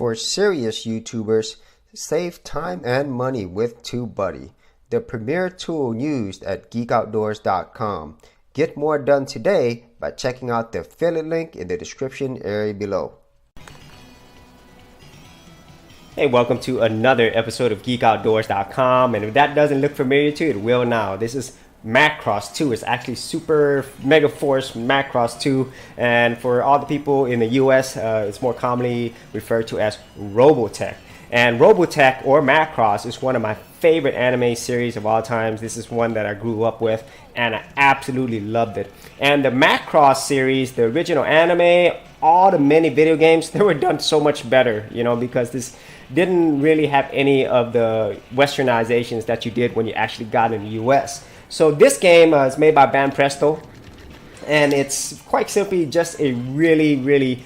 For serious YouTubers, save time and money with TubeBuddy, the premier tool used at geekoutdoors.com. Get more done today by checking out the affiliate link in the description area below. Hey, welcome to another episode of geekoutdoors.com, and if that doesn't look familiar to you, it will now. This is Macross 2. It's actually Super Mega Force Macross 2, and for all the people in the US, it's more commonly referred to as Robotech. And Robotech or Macross is one of my favorite anime series of all times. This is one that I grew up with and I absolutely loved it. And the Macross series, the original anime, all the many video games, they were done so much better, you know, because this didn't really have any of the westernizations that you did when you actually got in the US. So this game is made by Banpresto, and it's quite simply just a really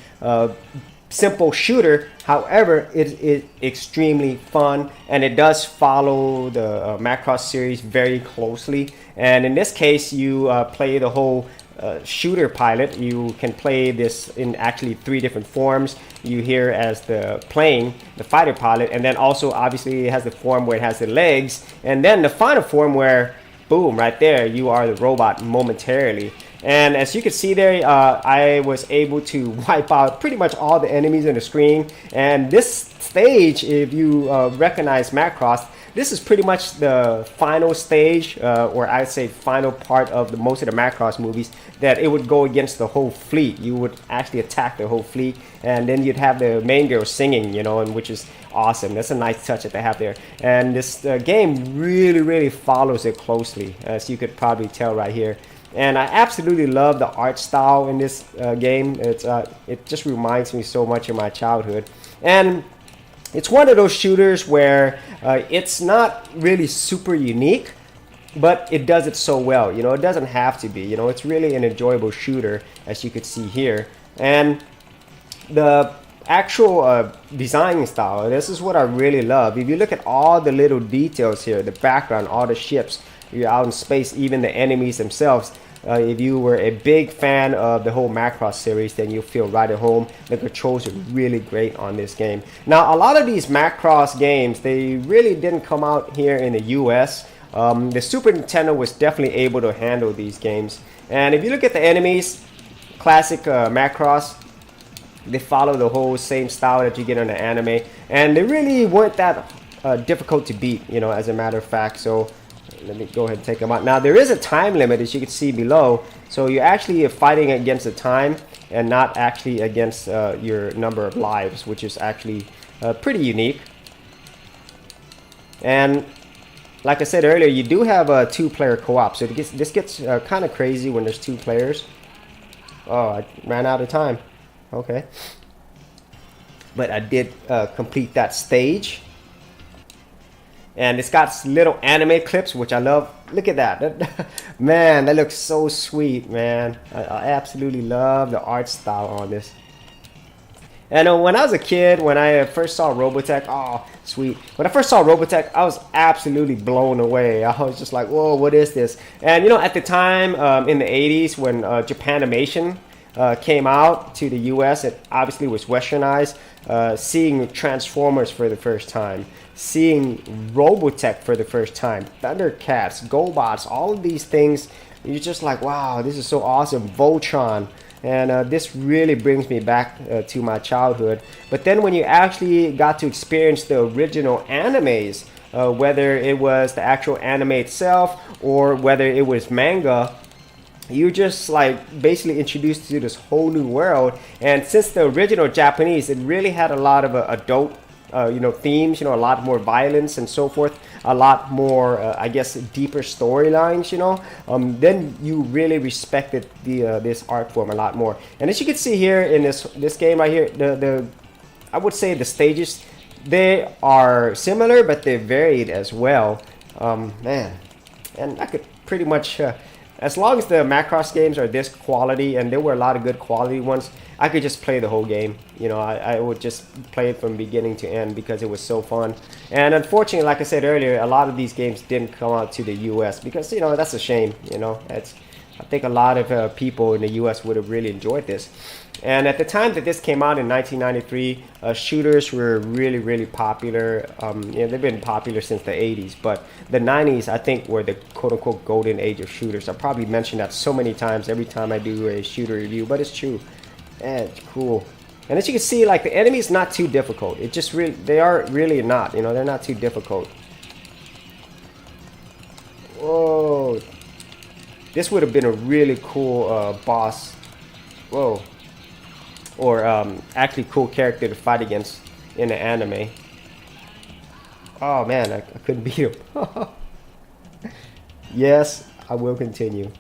simple shooter. However, it is extremely fun, and it does follow the Macross series very closely. And in this case, you play the whole shooter pilot. You can play this in actually 3 different forms. You here as the fighter pilot, and then also obviously it has the form where it has the legs, and then the final form where boom, right there, you are the robot momentarily. And as you can see there, I was able to wipe out pretty much all the enemies on the screen. And this stage, if you recognize Macross, this is pretty much the final stage, or I'd say final part of most of the Macross movies, that it would go against the whole fleet. You would actually attack the whole fleet, and then you'd have the main girl singing, you know, and which is awesome. That's a nice touch that they have there. And this game really follows it closely, as you could probably tell right here. And I absolutely love the art style in this game. It just reminds me so much of my childhood. And it's one of those shooters where it's not really super unique, but it does it so well. You know, it doesn't have to be. You know, it's really an enjoyable shooter, as you could see here. And the actual design style, this is what I really love. If you look at all the little details here, the background, all the ships, you're out in space, even the enemies themselves. If you were a big fan of the whole Macross series, then you'll feel right at home. The controls are really great on this game. Now, a lot of these Macross games, they really didn't come out here in the US. The Super Nintendo was definitely able to handle these games. And if you look at the enemies, classic Macross, they follow the whole same style that you get in the anime. And they really weren't that difficult to beat, you know, as a matter of fact. So let me go ahead and take them out. Now, there is a time limit, as you can see below. So you're actually fighting against the time and not actually against your number of lives, which is actually pretty unique. And like I said earlier, you do have a 2-player co-op. So this gets kind of crazy when there's 2 players. Oh, I ran out of time. Okay. But I did complete that stage. And it's got little anime clips, which I love. Look at that. Man, that looks so sweet, man. I absolutely love the art style on this. And when I was a kid, when I first saw Robotech, oh, sweet. When I first saw Robotech, I was absolutely blown away. I was just like, whoa, what is this? And, you know, at the time, in the 80s, when Japanimation came out to the US, it obviously was westernized. Seeing Transformers for the first time, seeing Robotech for the first time, Thundercats, GoBots, all of these things, you're just like, wow, this is so awesome. Voltron. And this really brings me back to my childhood. But then when you actually got to experience the original animes, whether it was the actual anime itself or whether it was manga, you're just like basically introduced to this whole new world. And since the original Japanese, it really had a lot of adult you know, themes, you know, a lot more violence and so forth, a lot more I guess deeper storylines, you know, then you really respected this art form a lot more. And as you can see here in this game right here, I would say the stages, they are similar, but they're varied as well. Man, and I could pretty much as long as the Macross games are this quality, and there were a lot of good quality ones, I could just play the whole game. You know, I would just play it from beginning to end because it was so fun. And unfortunately, like I said earlier, a lot of these games didn't come out to the US because, you know, that's a shame. You know, I think a lot of people in the US would have really enjoyed this. And at the time that this came out in 1993, shooters were really, really popular. They've been popular since the 80s, but the 90s, I think, were the quote-unquote golden age of shooters. I probably mention that so many times every time I do a shooter review, but it's true. Yeah, it's cool. And as you can see, like, the enemy's not too difficult. It just really, they are really not. They're not too difficult. Whoa. This would have been a really cool boss. Whoa. Or actually cool character to fight against in the anime. Oh man, I couldn't beat him. Yes, I will continue.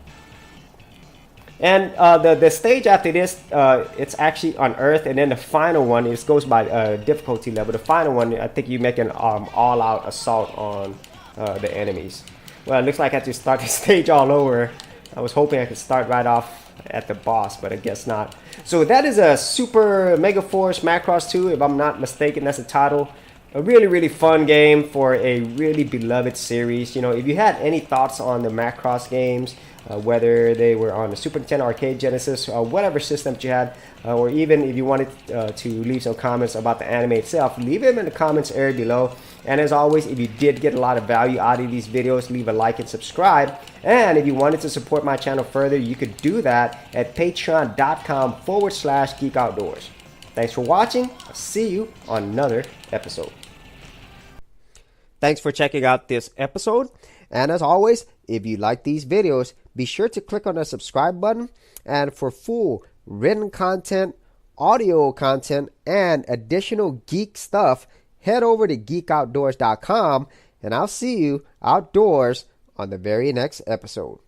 And the stage after this, it's actually on Earth, and then the final one, it goes by difficulty level. The final one, I think you make an all-out assault on the enemies. Well, it looks like I have to start the stage all over. I was hoping I could start right off at the boss, but I guess not. So that is a Super Mega Force Macross 2, if I'm not mistaken. That's the title. A really, really fun game for a really beloved series. If you had any thoughts on the Macross games, whether they were on the Super Nintendo, Arcade, Genesis, whatever system that you had, or even if you wanted to leave some comments about the anime itself, leave them in the comments area below. And as always, if you did get a lot of value out of these videos, leave a like and subscribe. And if you wanted to support my channel further, you could do that at patreon.com/geekoutdoors. Thanks for watching. I'll see you on another episode. Thanks for checking out this episode. And as always, if you like these videos, be sure to click on the subscribe button. And for full written content, audio content, and additional geek stuff, head over to geekoutdoors.com, and I'll see you outdoors on the very next episode.